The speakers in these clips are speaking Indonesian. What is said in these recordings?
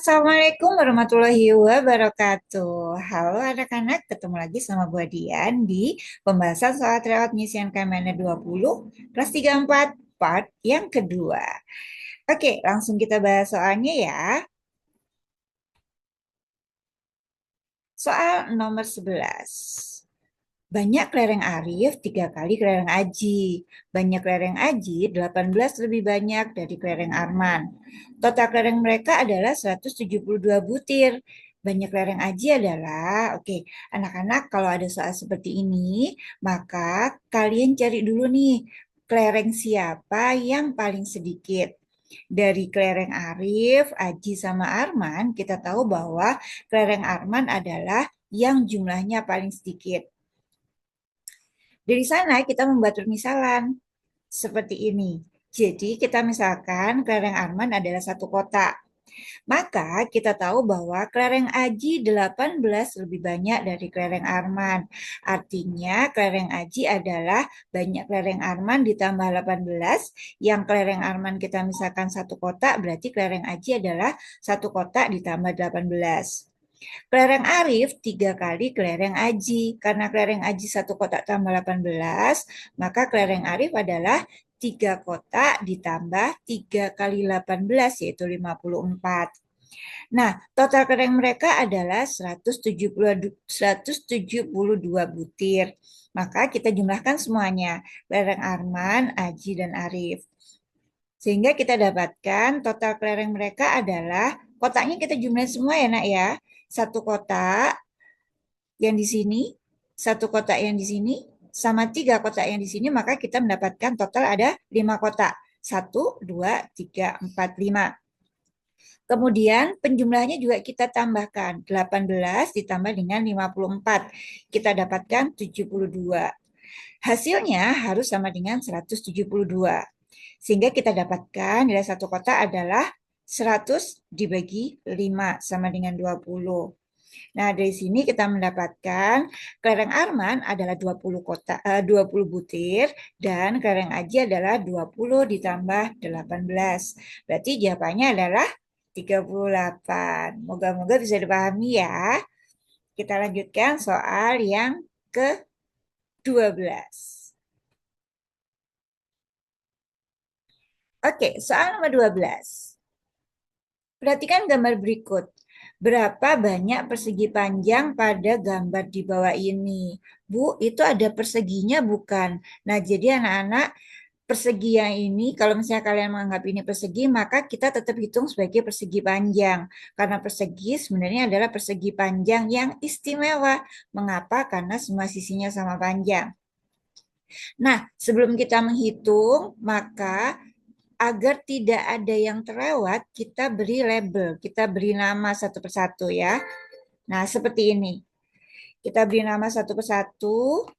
Assalamualaikum warahmatullahi wabarakatuh. Halo anak-anak, ketemu lagi sama gue Dian di pembahasan soal tryout misian KMN 20 kelas 34 part yang kedua. Oke, langsung kita bahas soalnya ya. Soal nomor 11. Banyak kelereng Arif 3 kali kelereng Aji. Banyak kelereng Aji 18 lebih banyak dari kelereng Arman. Total kelereng mereka adalah 172 butir. Banyak kelereng Aji adalah, oke, anak-anak kalau ada soal seperti ini, maka kalian cari dulu nih, kelereng siapa yang paling sedikit. Dari kelereng Arif, Aji, sama Arman, kita tahu bahwa kelereng Arman adalah yang jumlahnya paling sedikit. Dari sana kita membuat permisalan seperti ini. Jadi kita misalkan kelereng Arman adalah satu kotak. Maka kita tahu bahwa kelereng Aji 18 lebih banyak dari kelereng Arman. Artinya kelereng Aji adalah banyak kelereng Arman ditambah 18. Yang kelereng Arman kita misalkan satu kotak, berarti kelereng Aji adalah satu kotak ditambah 18. Kelereng Arif 3 kali kelereng Aji. Karena kelereng Aji satu kotak tambah 18, maka kelereng Arif adalah 3 kotak ditambah 3 kali 18, yaitu 54. Nah, total kelereng mereka adalah 172 butir. Maka kita jumlahkan semuanya, kelereng Arman, Aji, dan Arif. Sehingga kita dapatkan total kelereng mereka adalah, kotaknya kita jumlahin semua ya nak ya. Satu kotak yang di sini, satu kotak yang di sini, sama 3 kotak yang di sini, maka kita mendapatkan total ada 5 kotak. 1, 2, 3, 4, 5. Kemudian penjumlahnya juga kita tambahkan. 18 ditambah dengan 54. Kita dapatkan 72. Hasilnya harus sama dengan 172. Sehingga kita dapatkan nilai satu kotak adalah 100 dibagi 5 sama dengan 20. Nah, dari sini kita mendapatkan kelereng Arman adalah 20 kotak, 20 butir, dan kelereng Aji adalah 20 ditambah 18. Berarti jawabannya adalah 38. Moga-moga bisa dipahami ya. Kita lanjutkan soal yang ke-12. Oke, soal nomor 12. Perhatikan gambar berikut. Berapa banyak persegi panjang pada gambar di bawah ini? Bu, itu ada perseginya bukan? Nah, jadi anak-anak, persegi yang ini, kalau misalnya kalian menganggap ini persegi, maka kita tetap hitung sebagai persegi panjang. Karena persegi sebenarnya adalah persegi panjang yang istimewa. Mengapa? Karena semua sisinya sama panjang. Nah, sebelum kita menghitung, maka agar tidak ada yang terlewat, kita beri label, kita beri nama satu persatu ya. Nah, seperti ini. Kita beri nama satu persatu.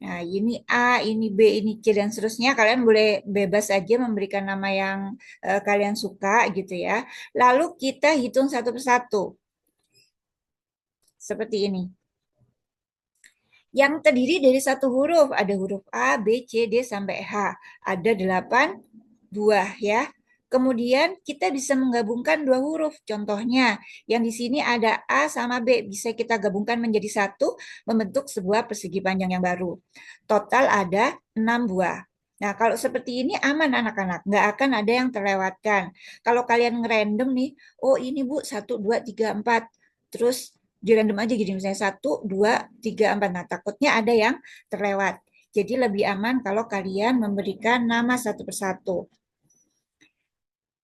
Nah, ini A, ini B, ini C, dan seterusnya. Kalian boleh bebas aja memberikan nama yang kalian suka gitu ya. Lalu kita hitung satu persatu. Seperti ini. Yang terdiri dari satu huruf. Ada huruf A, B, C, D, sampai H. Ada 8 buah ya. Kemudian kita bisa menggabungkan 2 huruf. Contohnya, yang di sini ada A sama B. Bisa kita gabungkan menjadi satu, membentuk sebuah persegi panjang yang baru. Total ada 6 buah. Nah, kalau seperti ini aman anak-anak. Nggak akan ada yang terlewatkan. Kalau kalian ngerandom nih, oh ini Bu, 1, 2, 3, 4. Terus di random aja gitu, misalnya 1, 2, 3, 4. Nah, takutnya ada yang terlewat. Jadi lebih aman kalau kalian memberikan nama satu persatu.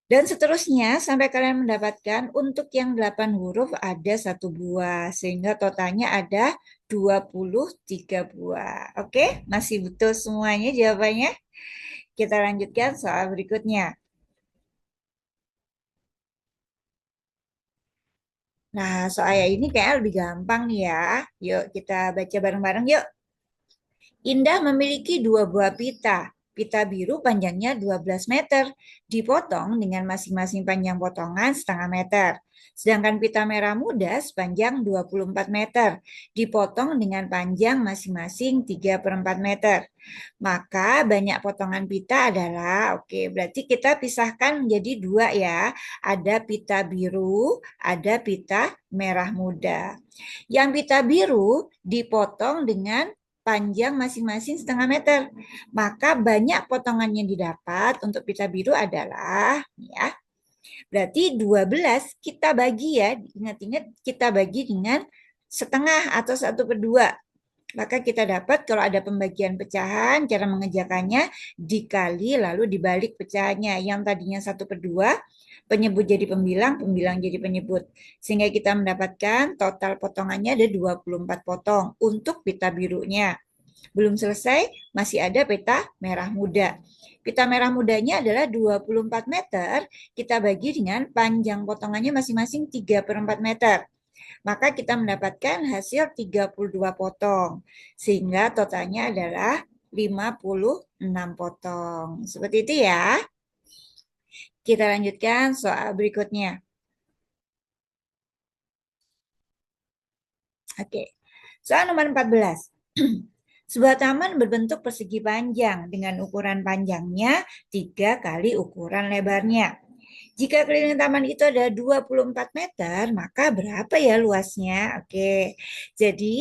Dan seterusnya sampai kalian mendapatkan untuk yang 8 huruf ada 1 buah. Sehingga totalnya ada 23 buah. Oke, masih betul semuanya jawabannya? Kita lanjutkan soal berikutnya. Nah, soal ini kayak lebih gampang nih ya. Yuk kita baca bareng-bareng yuk. Indah memiliki 2 buah pita. Pita biru panjangnya 12 meter, dipotong dengan masing-masing panjang potongan setengah meter. Sedangkan pita merah muda sepanjang 24 meter, dipotong dengan panjang masing-masing 3/4 meter. Maka banyak potongan pita adalah, oke, berarti kita pisahkan menjadi dua ya. Ada pita biru, ada pita merah muda. Yang pita biru dipotong dengan panjang masing-masing setengah meter. Maka banyak potongan yang didapat untuk pita biru adalah, ya, berarti 12 kita bagi ya, ingat-ingat kita bagi dengan setengah atau 1/2. Maka kita dapat kalau ada pembagian pecahan, cara mengerjakannya dikali lalu dibalik pecahannya. Yang tadinya 1/2, penyebut jadi pembilang, pembilang jadi penyebut. Sehingga kita mendapatkan total potongannya ada 24 potong untuk pita birunya. Belum selesai, masih ada pita merah muda. Pita merah mudanya adalah 24 meter, kita bagi dengan panjang potongannya masing-masing 3/4 meter. Maka kita mendapatkan hasil 32 potong. Sehingga totalnya adalah 56 potong. Seperti itu ya. Kita lanjutkan soal berikutnya. Oke. Soal nomor 14. Sebuah taman berbentuk persegi panjang dengan ukuran panjangnya 3 kali ukuran lebarnya. Jika keliling taman itu ada 24 meter, maka berapa ya luasnya? Oke, jadi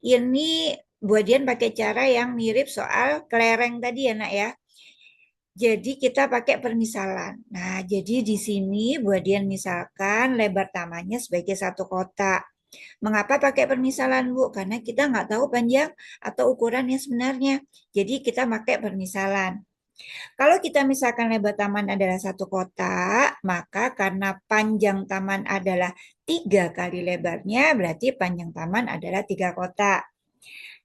ini Bu Dian pakai cara yang mirip soal kelereng tadi ya nak ya. Jadi kita pakai permisalan. Nah, jadi di sini Bu Dian misalkan lebar tamannya sebagai satu kotak. Mengapa pakai permisalan Bu? Karena kita nggak tahu panjang atau ukuran yang sebenarnya. Jadi kita pakai permisalan. Kalau kita misalkan lebar taman adalah satu kotak, maka karena panjang taman adalah 3 kali lebarnya, berarti panjang taman adalah 3 kotak.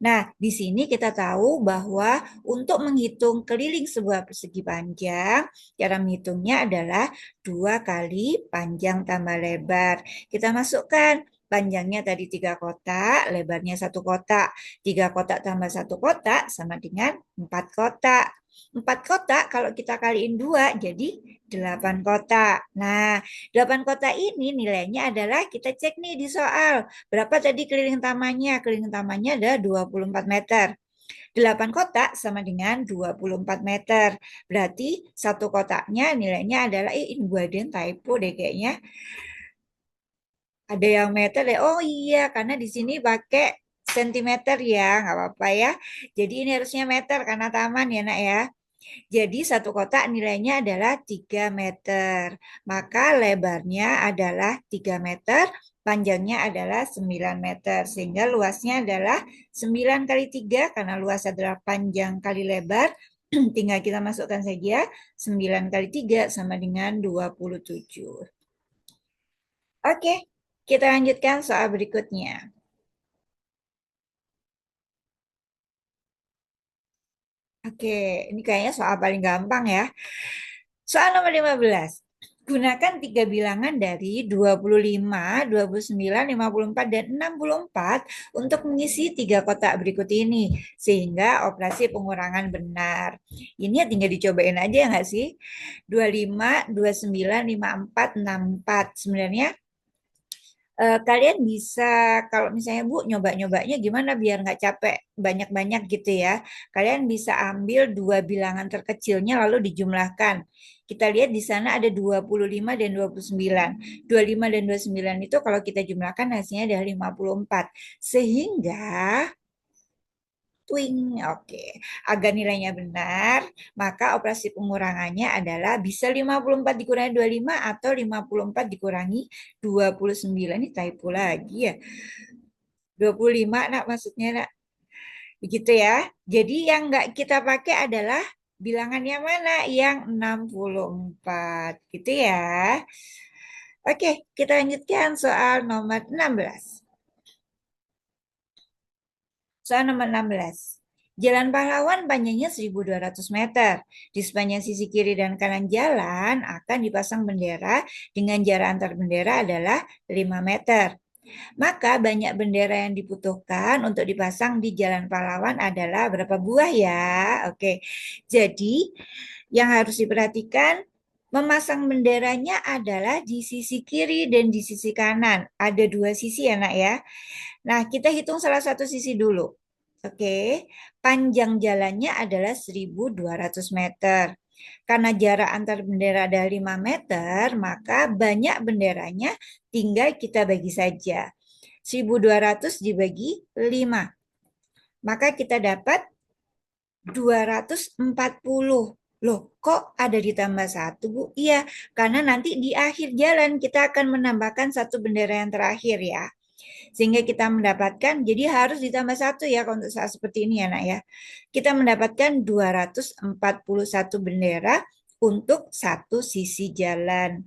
Nah, di sini kita tahu bahwa untuk menghitung keliling sebuah persegi panjang, cara menghitungnya adalah 2 kali panjang tambah lebar. Kita masukkan panjangnya tadi 3 kotak, lebarnya 1 kotak. 3 kotak tambah 1 kotak sama dengan 4 kotak. 4 kotak kalau kita kaliin 2 jadi 8 kotak. Nah, 8 kotak ini nilainya adalah kita cek nih di soal. Berapa tadi keliling tamannya? Keliling tamannya ada 24 meter. 8 kotak sama dengan 24 meter. Berarti satu kotaknya nilainya adalah, ini buat typo deh kayaknya. Ada yang meter deh. Oh iya, karena di sini pakai sentimeter ya, nggak apa-apa ya. Jadi ini harusnya meter karena taman ya nak ya. Jadi satu kotak nilainya adalah 3 meter. Maka lebarnya adalah 3 meter, panjangnya adalah 9 meter. Sehingga luasnya adalah 9 kali 3, karena luas adalah panjang kali lebar. Tinggal kita masukkan saja 9 kali 3 sama dengan 27. Oke, kita lanjutkan soal berikutnya. Oke, ini kayaknya soal paling gampang ya. Soal nomor 15. Gunakan 3 bilangan dari 25, 29, 54, dan 64 untuk mengisi 3 kotak berikut ini. Sehingga operasi pengurangan benar. Ini ya tinggal dicobain aja ya nggak sih? 25, 29, 54, 64. Sebenarnya kalian bisa, kalau misalnya Bu nyoba-nyobanya gimana biar nggak capek banyak-banyak gitu ya. Kalian bisa ambil 2 bilangan terkecilnya lalu dijumlahkan. Kita lihat di sana ada 25 dan 29. 25 dan 29 itu kalau kita jumlahkan hasilnya adalah 54. Sehingga twing, oke. Agar nilainya benar, maka operasi pengurangannya adalah bisa 54 dikurangi 25 atau 54 dikurangi 29. Ini typo lagi ya. 25 nak maksudnya nak. Begitu ya. Jadi yang nggak kita pakai adalah bilangan yang mana? Yang 64. Gitu ya. Oke, kita lanjutkan soal nomor 16. Soal nomor 16. Jalan Pahlawan panjangnya 1.200 meter. Di sepanjang sisi kiri dan kanan jalan akan dipasang bendera dengan jarak antar bendera adalah 5 meter. Maka banyak bendera yang dibutuhkan untuk dipasang di Jalan Pahlawan adalah berapa buah ya? Oke, jadi yang harus diperhatikan, memasang benderanya adalah di sisi kiri dan di sisi kanan. Ada dua sisi ya nak ya. Nah, kita hitung salah satu sisi dulu. Oke, panjang jalannya adalah 1.200 meter. Karena jarak antar bendera ada 5 meter, maka banyak benderanya tinggal kita bagi saja. 1.200 dibagi 5. Maka kita dapat 240. Loh, kok ada ditambah satu, Bu? Iya, karena nanti di akhir jalan kita akan menambahkan satu bendera yang terakhir ya. Sehingga kita mendapatkan, jadi harus ditambah satu ya kalau untuk saat seperti ini ya nak ya. Kita mendapatkan 241 bendera untuk satu sisi jalan.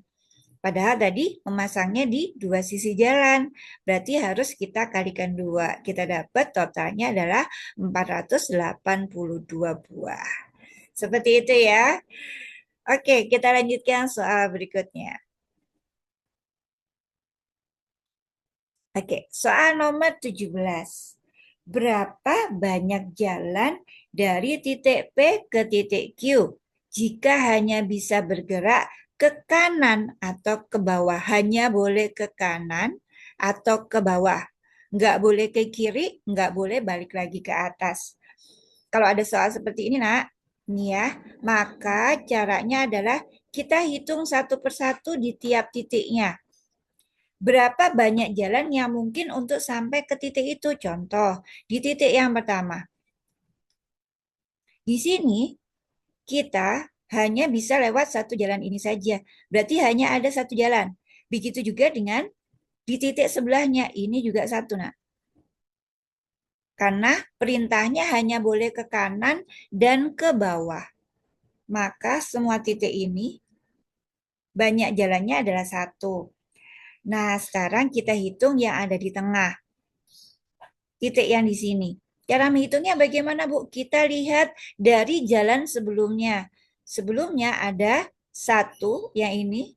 Padahal tadi memasangnya di dua sisi jalan. Berarti harus kita kalikan dua. Kita dapat totalnya adalah 482 buah. Seperti itu ya. Oke, kita lanjutkan soal berikutnya. Oke, soal nomor 17. Berapa banyak jalan dari titik P ke titik Q jika hanya bisa bergerak ke kanan atau ke bawah? Hanya boleh ke kanan atau ke bawah. Nggak boleh ke kiri, nggak boleh balik lagi ke atas. Kalau ada soal seperti ini, nak, nih ya, maka caranya adalah kita hitung satu persatu di tiap titiknya. Berapa banyak jalan yang mungkin untuk sampai ke titik itu? Contoh, di titik yang pertama. Di sini kita hanya bisa lewat satu jalan ini saja. Berarti hanya ada satu jalan. Begitu juga dengan di titik sebelahnya. Ini juga satu, nak. Karena perintahnya hanya boleh ke kanan dan ke bawah. Maka semua titik ini banyak jalannya adalah satu. Nah, sekarang kita hitung yang ada di tengah. Titik yang di sini. Cara menghitungnya bagaimana, Bu? Kita lihat dari jalan sebelumnya. Sebelumnya ada satu yang ini,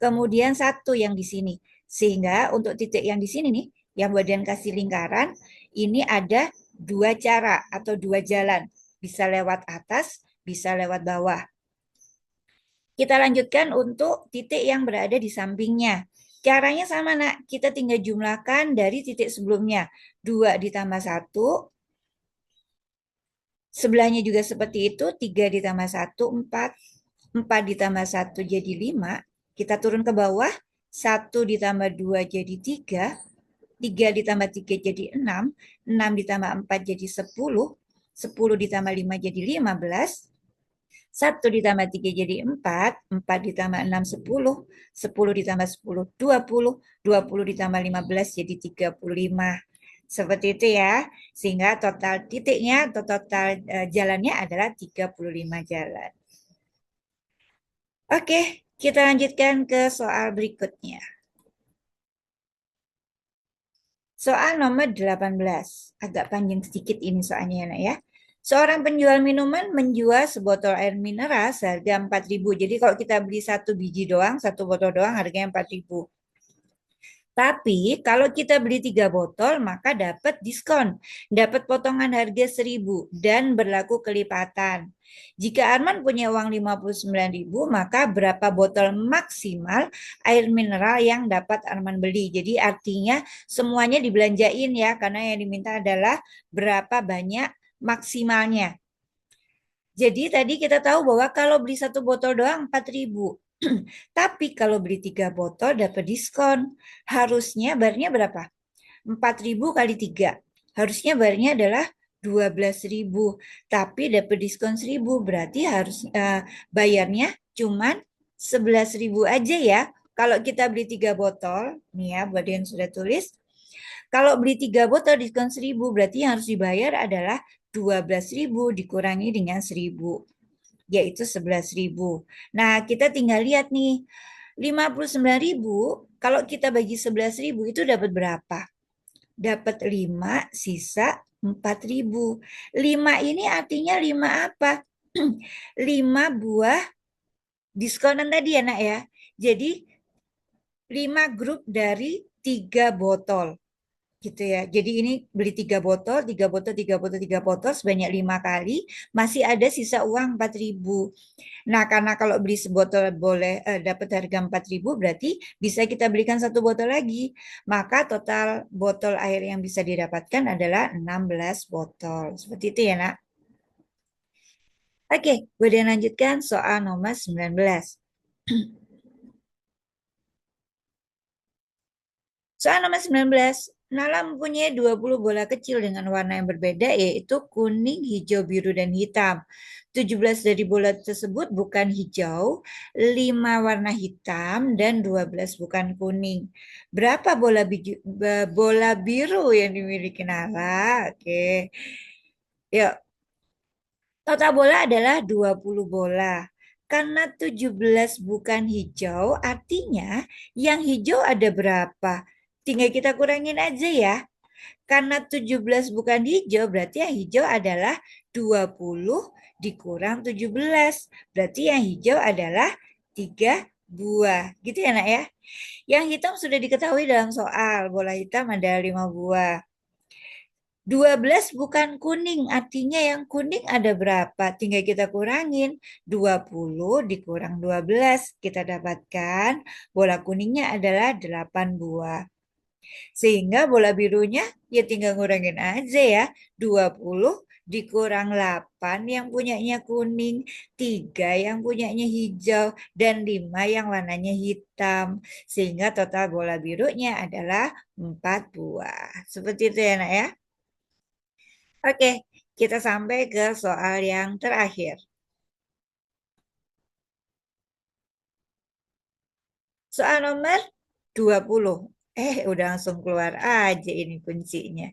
kemudian satu yang di sini. Sehingga untuk titik yang di sini nih, yang bagian kasih lingkaran, ini ada dua cara atau dua jalan. Bisa lewat atas, bisa lewat bawah. Kita lanjutkan untuk titik yang berada di sampingnya. Caranya sama, nak. Kita tinggal jumlahkan dari titik sebelumnya. 2 ditambah 1. Sebelahnya juga seperti itu. 3 ditambah 1, 4. 4 ditambah 1 jadi 5. Kita turun ke bawah. 1 ditambah 2 jadi 3. 3 ditambah 3 jadi 6. 6 ditambah 4 jadi 10. 10 ditambah 5 jadi 15. 1 ditambah 3 jadi 4, 4 ditambah 6, 10, 10 ditambah 10, 20, 20 ditambah 15 jadi 35. Seperti itu ya, sehingga total titiknya atau total jalannya adalah 35 jalan. Oke, kita lanjutkan ke soal berikutnya. Soal nomor 18. Agak panjang sedikit ini soalnya ya. Seorang penjual minuman menjual sebotol air mineral seharga 4.000. Jadi kalau kita beli satu biji doang, satu botol doang harganya 4.000. Tapi kalau kita beli 3 botol maka dapat diskon, dapat potongan harga 1.000 dan berlaku kelipatan. Jika Arman punya uang 59.000 maka berapa botol maksimal air mineral yang dapat Arman beli? Jadi artinya semuanya dibelanjain ya, karena yang diminta adalah berapa banyak maksimalnya. Jadi tadi kita tahu bahwa kalau beli satu botol doang 4.000. Tapi kalau beli 3 botol dapat diskon. Harusnya bayarnya berapa? 4.000 kali 3. Harusnya bayarnya adalah 12.000. Tapi dapat diskon 1.000. Berarti harus bayarnya cuma 11.000 aja ya. Kalau kita beli 3 botol, nih ya buat yang sudah tulis. Kalau beli 3 botol diskon 1.000, berarti yang harus dibayar adalah 12.000 dikurangi dengan 1.000. Yaitu 11.000. Nah, kita tinggal lihat nih. 59.000, kalau kita bagi 11.000 itu dapat berapa? Dapat 5 sisa 4.000. 5 ini artinya 5 apa? 5 buah diskonan tadi ya, nak ya. Jadi 5 grup dari 3 botol gitu ya. Jadi ini beli 3 botol, 3 botol, 3 botol, 3 botol sebanyak 5 kali, masih ada sisa uang 4.000. Nah, karena kalau beli sebotol boleh dapat harga 4.000, berarti bisa kita belikan 1 botol lagi. Maka total botol air yang bisa didapatkan adalah 16 botol. Seperti itu ya, Nak. Oke, kemudian lanjutkan soal nomor 19. Soal nomor 19. Nala mempunyai 20 bola kecil dengan warna yang berbeda, yaitu kuning, hijau, biru, dan hitam. 17 dari bola tersebut bukan hijau, 5 warna hitam, dan 12 bukan kuning. Berapa bola biru yang dimiliki Nala? Oke. Yuk, total bola adalah 20 bola. Karena 17 bukan hijau, artinya yang hijau ada berapa? Tinggal kita kurangin aja ya. Karena 17 bukan hijau, berarti yang hijau adalah 20 dikurang 17. Berarti yang hijau adalah 3 buah. Gitu ya, Nak ya? Yang hitam sudah diketahui dalam soal. Bola hitam ada 5 buah. 12 bukan kuning, artinya yang kuning ada berapa? Tinggal kita kurangin. 20 dikurang 12, kita dapatkan bola kuningnya adalah 8 buah. Sehingga bola birunya ya tinggal ngurangin aja ya. 20 dikurang 8 yang punyanya kuning, 3 yang punyanya hijau, dan 5 yang warnanya hitam. Sehingga total bola birunya adalah 4 buah. Seperti itu ya, Nak ya. Oke, kita sampai ke soal yang terakhir. Soal nomor 20. Udah langsung keluar aja ini kuncinya.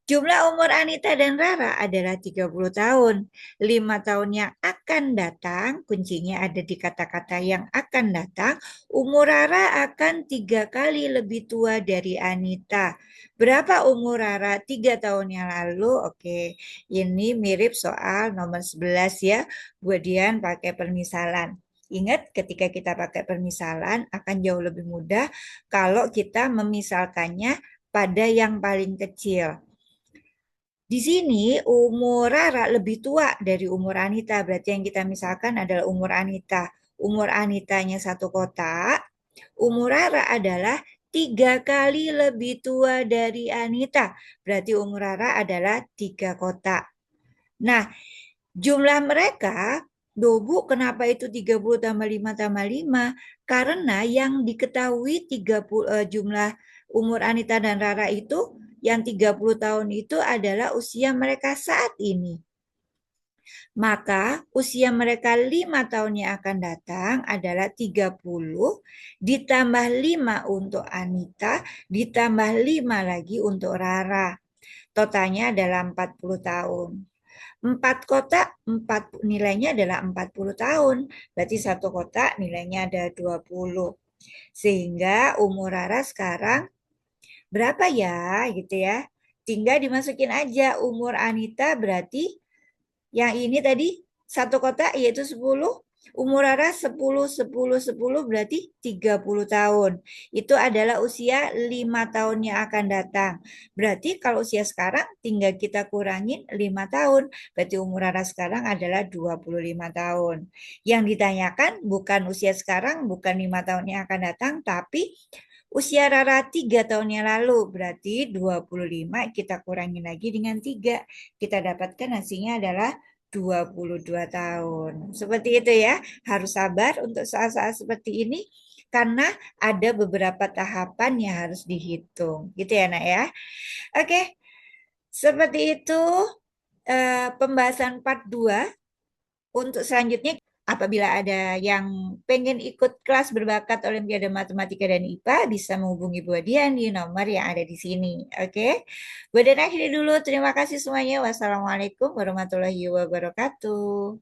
Jumlah umur Anita dan Rara adalah 30 tahun. 5 tahun yang akan datang, kuncinya ada di kata-kata yang akan datang, umur Rara akan 3 kali lebih tua dari Anita. Berapa umur Rara 3 tahun yang lalu? Oke, ini mirip soal nomor 11 ya. Kemudian pakai permisalan. Ingat, ketika kita pakai permisalan akan jauh lebih mudah kalau kita memisalkannya pada yang paling kecil. Di sini umur Rara lebih tua dari umur Anita. Berarti yang kita misalkan adalah umur Anita. Umur Anitanya 1 kotak. Umur Rara adalah 3 kali lebih tua dari Anita. Berarti umur Rara adalah 3 kotak. Nah, jumlah mereka, Bu, kenapa itu 30 tambah 5 tambah 5? Karena yang diketahui 30 jumlah umur Anita dan Rara itu yang 30 tahun itu adalah usia mereka saat ini. Maka usia mereka 5 tahun yang akan datang adalah 30 ditambah 5 untuk Anita ditambah 5 lagi untuk Rara. Totalnya adalah 40 tahun. 4 kotak, 4 nilainya adalah 40 tahun. Berarti 1 kotak nilainya ada 20. Sehingga umur Rara sekarang berapa ya gitu ya. Tinggal dimasukin aja umur Anita berarti yang ini tadi 1 kotak yaitu 10. Umur Rara 10, 10, 10 berarti 30 tahun. Itu adalah usia 5 tahun yang akan datang. Berarti kalau usia sekarang tinggal kita kurangin 5 tahun. Berarti umur Rara sekarang adalah 25 tahun. Yang ditanyakan bukan usia sekarang, bukan 5 tahun yang akan datang, tapi usia Rara 3 tahun yang lalu. Berarti 25 kita kurangin lagi dengan 3. Kita dapatkan hasilnya adalah 22 tahun. Seperti itu ya. Harus sabar untuk saat-saat seperti ini karena ada beberapa tahapan yang harus dihitung. Gitu ya, Nak ya. Oke. Seperti itu pembahasan part 2. Untuk selanjutnya, apabila ada yang pengen ikut kelas berbakat Olimpiade Matematika dan IPA, bisa menghubungi Bu Dian di nomor yang ada di sini. Oke, Bu Dian akhiri dulu. Terima kasih semuanya. Wassalamualaikum warahmatullahi wabarakatuh.